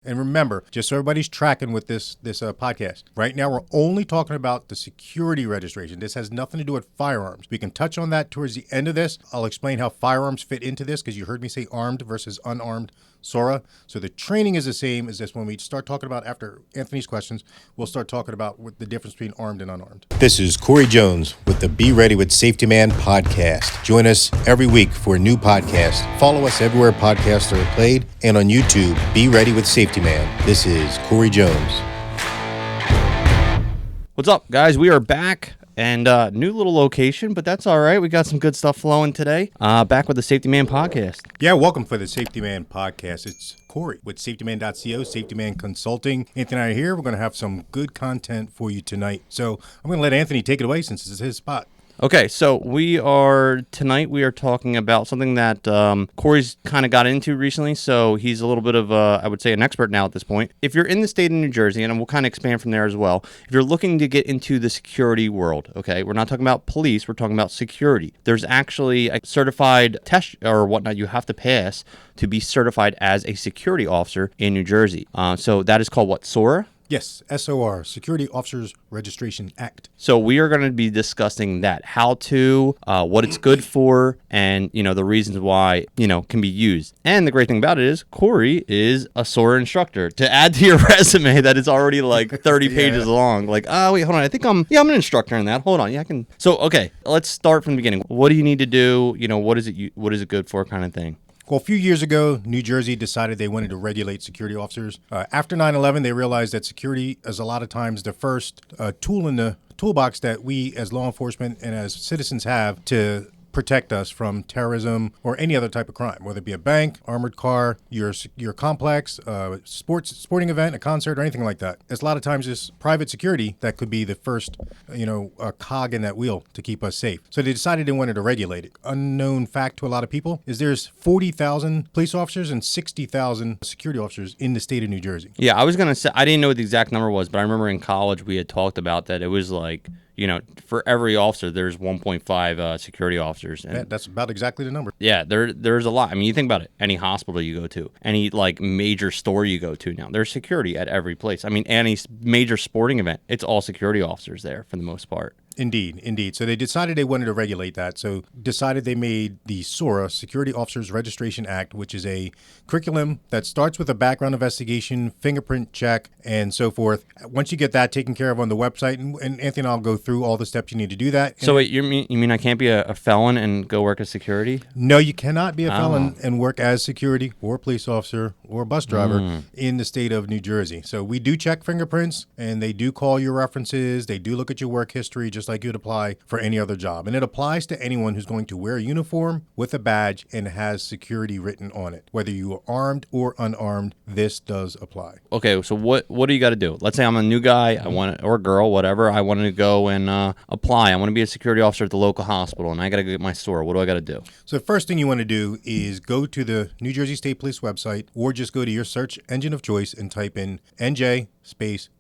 And remember, just so everybody's tracking with this podcast, right now we're only talking about the security registration. This has nothing to do with firearms. We can touch on that towards the end of this. I'll explain how firearms fit into this because you heard me say armed versus unarmed SORA. So the training is the same as this. When we start talking about, after Anthony's questions, we'll start talking about what the difference between armed and unarmed. This is Corey Jones with the Be Ready with Safety Man podcast. Join us every week for a new podcast. Follow us everywhere podcasts are played and on YouTube. Be Ready with Safety Man. This is Corey Jones. What's up, guys? We are back. And new little location, but that's all right. We got some good stuff flowing today. Back with the Safety Man podcast. Yeah, welcome for the Safety Man podcast. It's Corey with safetyman.co, Safety Man Consulting. Anthony and I are here. We're going to have some good content for you tonight. So I'm going to let Anthony take it away since this is his spot. Okay, so tonight we are talking about something that Corey's kind of got into recently, so he's a little bit of, I would say, an expert now at this point. If you're in the state of New Jersey, and we'll kind of expand from there as well, if you're looking to get into the security world, okay, we're not talking about police, we're talking about security. There's actually a certified test or whatnot you have to pass to be certified as a security officer in New Jersey. So that is called what, SORA? Yes, SOR, Security Officers Registration Act. So we are going to be discussing that, how to, what it's good for, and, the reasons why, can be used. And the great thing about it is Corey is a SORA instructor. To add to your resume that is already like 30 pages long. Like, wait, hold on. I think I'm an instructor in that. Hold on. Yeah, I can. So, okay, let's start from the beginning. What do you need to do? What is it good for kind of thing? Well, a few years ago, New Jersey decided they wanted to regulate security officers. After 9/11, they realized that security is a lot of times the first tool in the toolbox that we as law enforcement and as citizens have to protect us from terrorism or any other type of crime, whether it be a bank, armored car, your complex, sporting event, a concert, or anything like that. It's a lot of times it's private security that could be the first, cog in that wheel to keep us safe. So they decided they wanted to regulate it. Unknown fact to a lot of people is there's 40,000 police officers and 60,000 security officers in the state of New Jersey. Yeah, I was going to say, I didn't know what the exact number was, but I remember in college we had talked about that. It was like, for every officer, there's 1.5 security officers. And that's about exactly the number. Yeah, there's a lot. I mean, you think about it. Any hospital you go to, any like major store you go to now, there's security at every place. I mean, any major sporting event, it's all security officers there for the most part. Indeed. So they decided they wanted to regulate that. So decided they made the SORA, Security Officers Registration Act, which is a curriculum that starts with a background investigation, fingerprint check, and so forth. Once you get that taken care of on the website, and Anthony and I'll go through all the steps you need to do that. So wait, you mean I can't be a felon and go work as security? No, you cannot be a felon and work as security or police officer or bus driver in the state of New Jersey. So we do check fingerprints, and they do call your references. They do look at your work history, just like you'd apply for any other job. And it applies to anyone who's going to wear a uniform with a badge and has security written on it. Whether you are armed or unarmed, this does apply. Okay, so what do you got to do? Let's say I'm a new guy, or girl, whatever. I wanted to go and apply. I want to be a security officer at the local hospital, and I got to get my SORA. What do I got to do? So the first thing you want to do is go to the New Jersey State Police website, or just go to your search engine of choice and type in NJ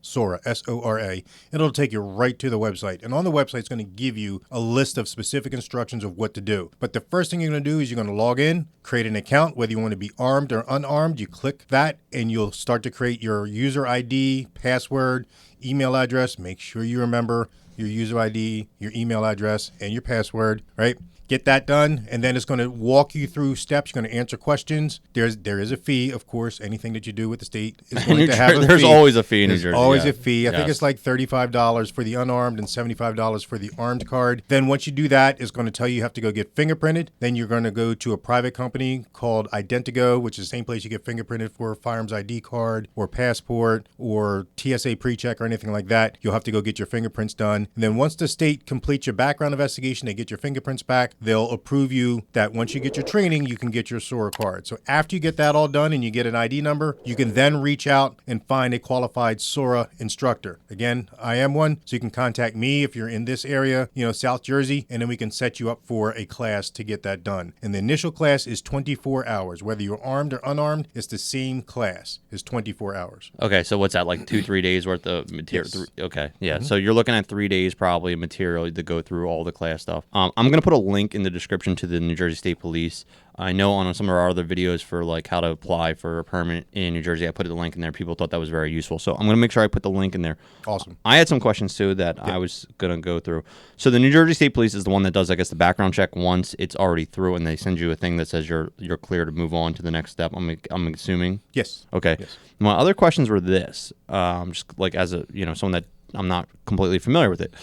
SORA, SORA. It'll take you right to the website. And on the website, it's going to give you a list of specific instructions of what to do. But the first thing you're going to do is you're going to log in, create an account, whether you want to be armed or unarmed. You click that, and you'll start to create your user ID, password, email address. Make sure you remember your user ID, your email address, and your password, right? Get that done, and then it's going to walk you through steps. You're going to answer questions. There is a fee, of course. Anything that you do with the state is going to have a fee. There's always a fee in New Jersey. There's always a fee. I think it's like $35 for the unarmed and $75 for the armed card. Then once you do that, it's going to tell you have to go get fingerprinted. Then you're going to go to a private company called Identigo, which is the same place you get fingerprinted for a firearms ID card or passport or TSA pre-check or anything like that. You'll have to go get your fingerprints done. And then once the state completes your background investigation, they get your fingerprints back. They'll approve you that once you get your training, you can get your SORA card. So after you get that all done and you get an ID number, you can then reach out and find a qualified SORA instructor. Again, I am one, so you can contact me if you're in this area, South Jersey, and then we can set you up for a class to get that done. And the initial class is 24 hours. Whether you're armed or unarmed, it's the same class. It's 24 hours. Okay, so what's that, like 2-3 days worth of material? Yes. Okay, yeah. Mm-hmm. So you're looking at 3 days probably of material to go through all the class stuff. I'm going to put a link link in the description to the New Jersey State Police. I know on some of our other videos for like how to apply for a permit in New Jersey, I put the link in there. People thought that was very useful. So I'm going to make sure I put the link in there. Awesome. I had some questions too that I was going to go through. So the New Jersey State Police is the one that does, I guess, the background check once it's already through, and they send you a thing that says you're clear to move on to the next step. I'm assuming. Yes. Okay. Yes. My other questions were this, just like as a someone that I'm not completely familiar with it,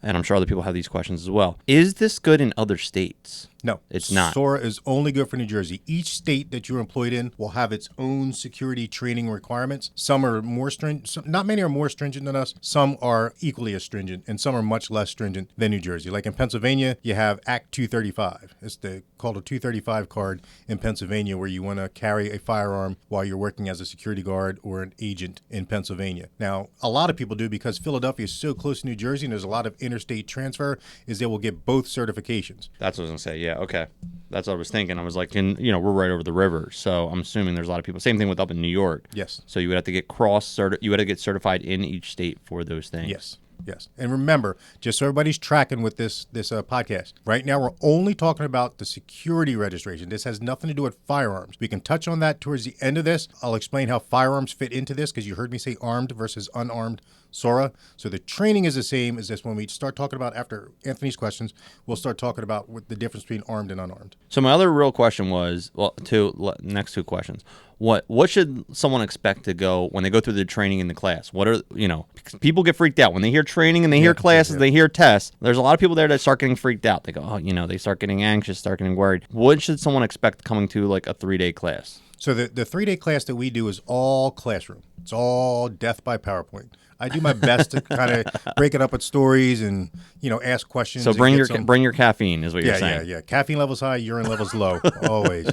and I'm sure other people have these questions as well. Is this good in other states? No, it's not. SORA is only good for New Jersey. Each state that you're employed in will have its own security training requirements. Some are more stringent. Not many are more stringent than us. Some are equally as stringent, and some are much less stringent than New Jersey. Like in Pennsylvania, you have Act 235. It's called a 235 card in Pennsylvania, where you want to carry a firearm while you're working as a security guard or an agent in Pennsylvania. Now, a lot of people do, because Philadelphia is so close to New Jersey and there's a lot of interstate transfer, is they will get both certifications. That's what I was going to say, yeah. Okay. That's what I was thinking. I was like, we're right over the river, so I'm assuming there's a lot of people. Same thing with up in New York. Yes. So you would have to get you had to get certified in each state for those things. Yes. Yes. And remember, just so everybody's tracking with this podcast, right now we're only talking about the security registration. This has nothing to do with firearms. We can touch on that towards the end of this. I'll explain how firearms fit into this, because you heard me say armed versus unarmed SORA. So the training is the same as this. When we start talking about, after Anthony's questions, we'll start talking about what the difference between armed and unarmed. So my other real question was, next two questions. What should someone expect to go when they go through the training in the class? What are, people get freaked out when they hear training and they hear classes, they hear tests. There's a lot of people there that start getting freaked out. They go, they start getting anxious, start getting worried. What should someone expect coming to like a 3-day class? So the 3-day class that we do is all classroom. It's all death by PowerPoint. I do my best to kind of break it up with stories and, ask questions. So bring your caffeine is what you're saying. Yeah. Caffeine levels high, urine levels low, always.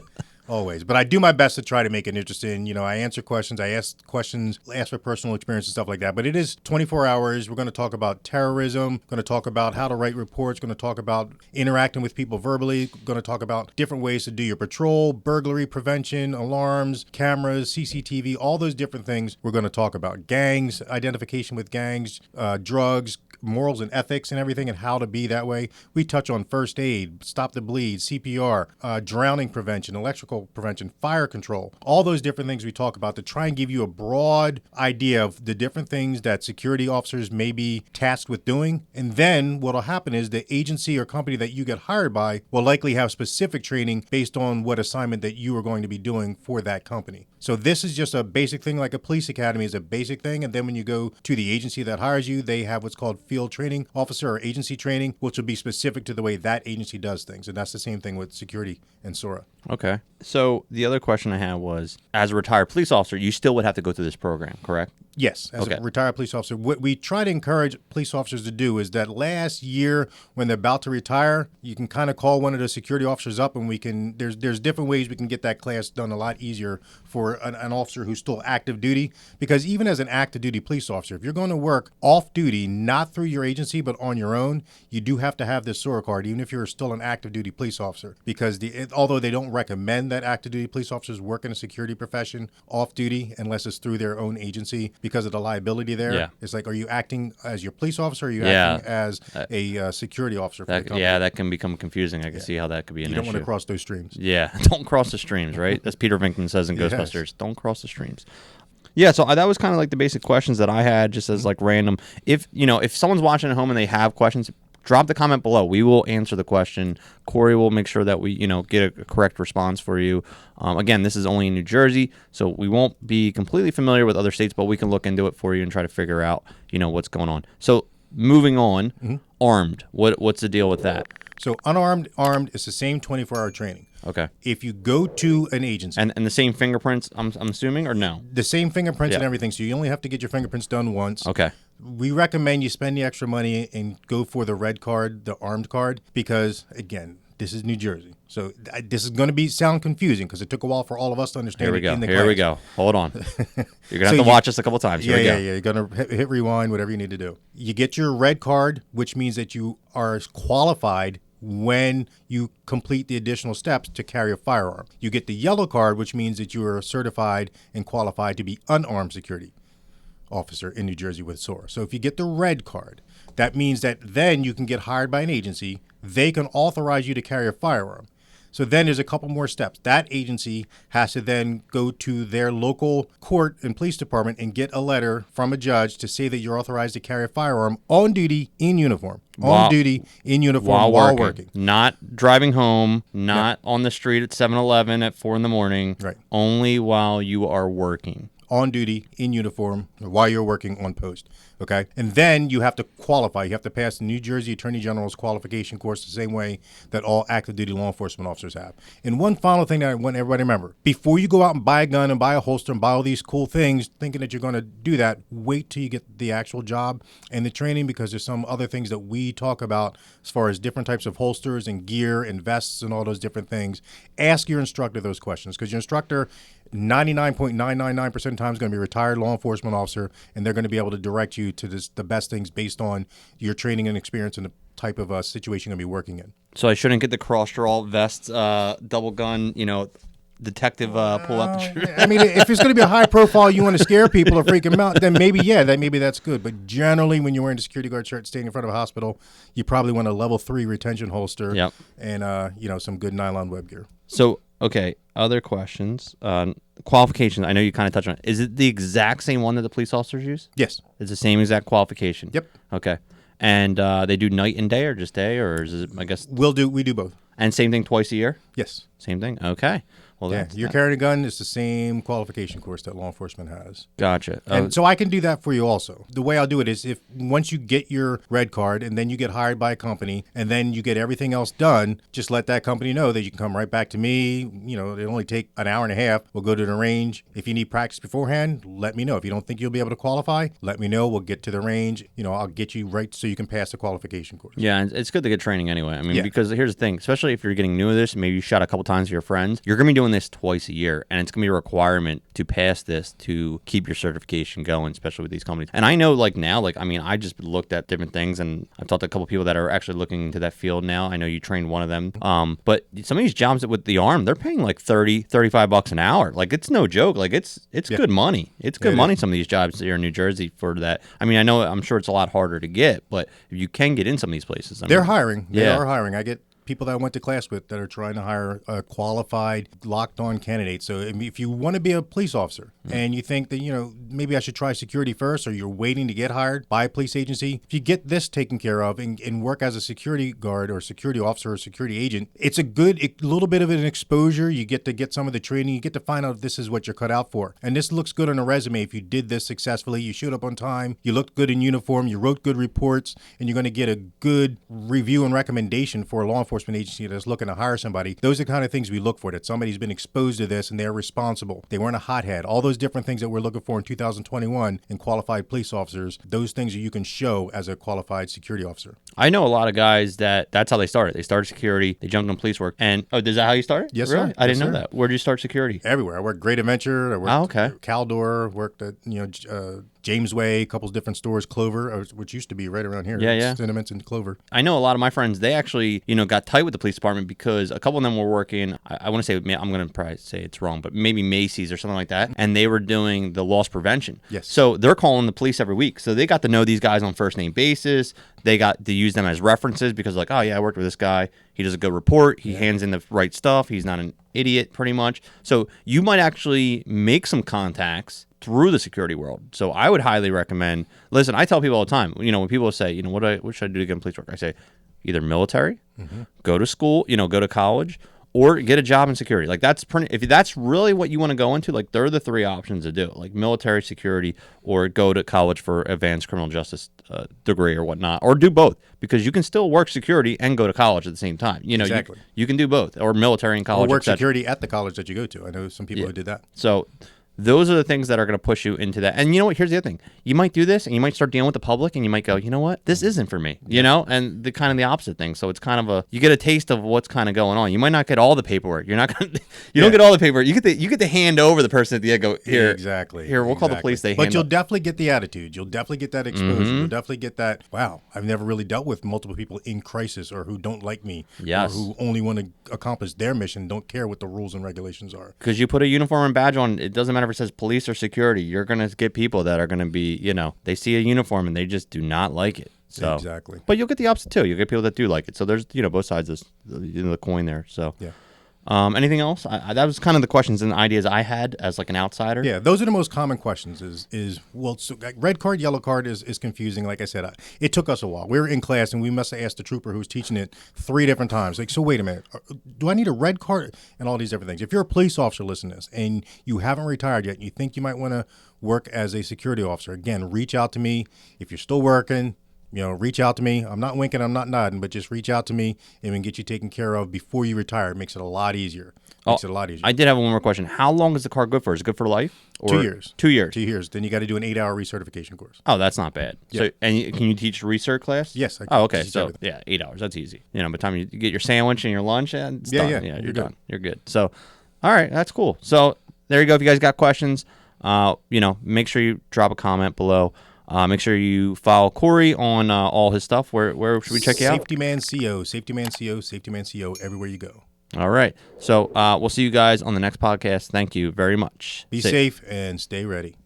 Always. But I do my best to try to make it interesting. I answer questions. I ask questions, ask for personal experience and stuff like that. But it is 24 hours. We're going to talk about terrorism, going to talk about how to write reports, going to talk about interacting with people verbally, going to talk about different ways to do your patrol, burglary prevention, alarms, cameras, CCTV, all those different things we're going to talk about. Gangs, identification with gangs, drugs, morals and ethics and everything, and how to be that way. We touch on first aid, stop the bleed, CPR, drowning prevention, electrical prevention, fire control, all those different things we talk about to try and give you a broad idea of the different things that security officers may be tasked with doing. And then what will happen is the agency or company that you get hired by will likely have specific training based on what assignment that you are going to be doing for that company. So this is just a basic thing, like a police academy is a basic thing. And then when you go to the agency that hires you, they have what's called field training officer or agency training, which will be specific to the way that agency does things. And that's the same thing with security and SORA. Okay. So the other question I had was, as a retired police officer, you still would have to go through this program, correct? Yes, as a retired police officer. What we try to encourage police officers to do is that last year when they're about to retire, you can kind of call one of the security officers up, and we can, there's different ways we can get that class done a lot easier for an officer who's still active duty. Because even as an active duty police officer, if you're going to work off duty, not through your agency, but on your own, you do have to have this SORA card, even if you're still an active duty police officer. Because although they don't recommend that active duty police officers work in a security profession off duty unless it's through their own agency, because of the liability there. Yeah. It's like, are you acting as your police officer, or are you acting as a security officer for the company? Yeah, that can become confusing. I can see how that could be an issue. You don't want to cross those streams. Yeah, don't cross the streams, right? As Peter Venkman says in Ghostbusters, don't cross the streams. Yeah, so that was kind of like the basic questions that I had, just as like random. If someone's watching at home and they have questions, drop the comment below. We will answer the question. Corey will make sure that we, get a correct response for you. Again, this is only in New Jersey, so we won't be completely familiar with other states, but we can look into it for you and try to figure out, what's going on. So moving on, armed. What's the deal with that? So unarmed, armed is the same 24-hour training. Okay. If you go to an agency. And the same fingerprints, I'm assuming, or no? The same fingerprints and everything, so you only have to get your fingerprints done once. Okay. We recommend you spend the extra money and go for the red card, the armed card, because, again, this is New Jersey. So this is going to sound confusing because it took a while for all of us to understand it in the class. Here we go. Hold on. You're going to have to watch this a couple times. Here we go. You're going to hit rewind, whatever you need to do. You get your red card, which means that you are qualified when you complete the additional steps to carry a firearm. You get the yellow card, which means that you are certified and qualified to be unarmed security. officer in New Jersey with SORA. So if you get the red card, that means that then you can get hired by an agency. They can authorize you to carry a firearm. So then there's a couple more steps. That agency has to then go to their local court and police department and get a letter from a judge to say that you're authorized to carry a firearm on duty in uniform. On duty in uniform while working. Not driving home, not on the street at 7-Eleven at 4 in the morning. Right. Only while you are working. On duty, in uniform, while you're working on post, okay? And then you have to qualify. You have to pass the New Jersey Attorney General's qualification course the same way that all active duty law enforcement officers have. And one final thing that I want everybody to remember, before you go out and buy a gun and buy a holster and buy all these cool things, thinking that you're going to do that, wait till you get the actual job and the training, because there's some other things that we talk about as far as different types of holsters and gear and vests and all those different things. Ask your instructor those questions, because your instructor 99.999% of the time is going to be a retired law enforcement officer, and they're going to be able to direct you to the best things based on your training and experience and the type of situation you're going to be working in. So I shouldn't get the cross-draw vest, double gun, detective pull out the trigger. I mean, if it's going to be a high profile, you want to scare people or freak them out, then maybe that's good. But generally, when you're wearing a security guard shirt standing in front of a hospital, you probably want a level 3 retention holster. Yep. And some good nylon web gear. So, okay, other questions. Qualifications, I know you kind of touched on it. Is it the exact same one that the police officers use? Yes. It's the same exact qualification? Yep. Okay. And they do night and day, or just day, or is it, I guess? We do both. And same thing twice a year? Yes. Same thing? Okay. Well, yeah, you're carrying a gun. It's the same qualification course that law enforcement has. Gotcha. And so I can do that for you also. The way I'll do it is if once you get your red card and then you get hired by a company and then you get everything else done, just let that company know that you can come right back to me. It only take an hour and a half. We'll go to the range. If you need practice beforehand, let me know. If you don't think you'll be able to qualify, let me know. We'll get to the range. I'll get you right so you can pass the qualification course. Yeah, and it's good to get training anyway. I mean, because here's the thing, especially if you're getting new at this, maybe you shot a couple times with your friends, you're going to be doing this twice a year. And it's going to be a requirement to pass this to keep your certification going, especially with these companies. And I know now, I just looked at different things, and I've talked to a couple people that are actually looking into that field now. I know you trained one of them. But some of these jobs with the arm, they're paying like $30-$35 an hour. It's no joke. It's good money. It's good money, some of these jobs here in New Jersey for that. I mean, I'm sure it's a lot harder to get, but if you can get in some of these places. They're hiring. They are hiring. I get people that I went to class with that are trying to hire a qualified, locked-on candidate. So if you want to be a police officer and you think that, maybe I should try security first, or you're waiting to get hired by a police agency, if you get this taken care of and work as a security guard or security officer or security agent, it's a little bit of an exposure. You get to get some of the training. You get to find out if this is what you're cut out for. And this looks good on a resume if you did this successfully. You showed up on time. You looked good in uniform. You wrote good reports. And you're going to get a good review and recommendation for a law enforcement agency that's looking to hire somebody. Those are the kind of things we look for, that somebody's been exposed to this and they're responsible. They weren't a hothead. All those different things that we're looking for in 2021 in qualified police officers, those things that you can show as a qualified security officer. I know a lot of guys that's how they started. They started security, they jumped into police work. And, is that how you started? Yes, really? sir. I didn't know that. Where did you start security? Everywhere. I worked Great Adventure. I worked at Caldor, worked at, James Way, a couple of different stores, Clover, which used to be right around here. Yeah. Sentiments and Clover. I know a lot of my friends, they actually, got tight with the police department because a couple of them were working, I want to say, I'm going to probably say it's wrong, but maybe Macy's or something like that, and they were doing the loss prevention. Yes. So they're calling the police every week. So they got to know these guys on first name basis. They got to use them as references because oh yeah, I worked with this guy. He does a good report. He hands in the right stuff. He's not an idiot, pretty much. So you might actually make some contacts through the security world. So I would highly recommend, listen, I tell people all the time, when people say, what should I do to get in police work? I say, either military, go to school, go to college, or get a job in security. If that's really what you want to go into, they're the three options to do, military, security, or go to college for advanced criminal justice degree or whatnot, or do both, because you can still work security and go to college at the same time. Exactly. You can do both, or military and college. Or work security at the college that you go to. I know some people who did that. So those are the things that are going to push you into that. And you know what? Here's the other thing. You might do this, and you might start dealing with the public, and you might go, you know what? This isn't for me, And the kind of the opposite thing. So it's kind of you get a taste of what's kind of going on. You might not get all the paperwork. You're not going to, don't get all the paperwork. You get to hand over the person at the end. Go here, exactly. Here, we'll call the police. But you'll definitely get the attitude. You'll definitely get that exposure. You'll definitely get that. Wow, I've never really dealt with multiple people in crisis or who don't like me, or who only want to accomplish their mission, don't care what the rules and regulations are. Because you put a uniform and badge on, it doesn't matter ever says police or security, you're going to get people that are going to be, they see a uniform and they just do not like it. So, exactly. But you'll get the opposite too. You'll get people that do like it. So there's, both sides of the coin there. So, yeah. Anything else? That was kind of the questions and ideas I had as like an outsider. Yeah, those are the most common questions. Red card, yellow card is confusing. Like I said, it took us a while. We were in class and we must have asked the trooper who was teaching it 3 different times. Like, so wait a minute, do I need a red card? And all these different things. If you're a police officer listening to this and you haven't retired yet and you think you might want to work as a security officer, again, reach out to me. If you're still working, reach out to me. I'm not winking, I'm not nodding, but just reach out to me and we can get you taken care of before you retire. It makes it a lot easier. I did have one more question. How long is the card good for? Is it good for life? Or 2 years. 2 years. 2 years. Then you got to do an 8-hour recertification course. Oh, that's not bad. Yeah. So, can you teach recert class? Yes, I can. Oh, okay. Teach So, everything. 8 hours. That's easy. By the time you get your sandwich and your lunch, it's done. Yeah, You're done. You're good. So, all right, that's cool. So, there you go. If you guys got questions, make sure you drop a comment below. Make sure you follow Corey on all his stuff. Where should we check you out? Safety Man CO, Safety Man CO, Safety Man CO, everywhere you go. All right. So we'll see you guys on the next podcast. Thank you very much. Be safe and stay ready.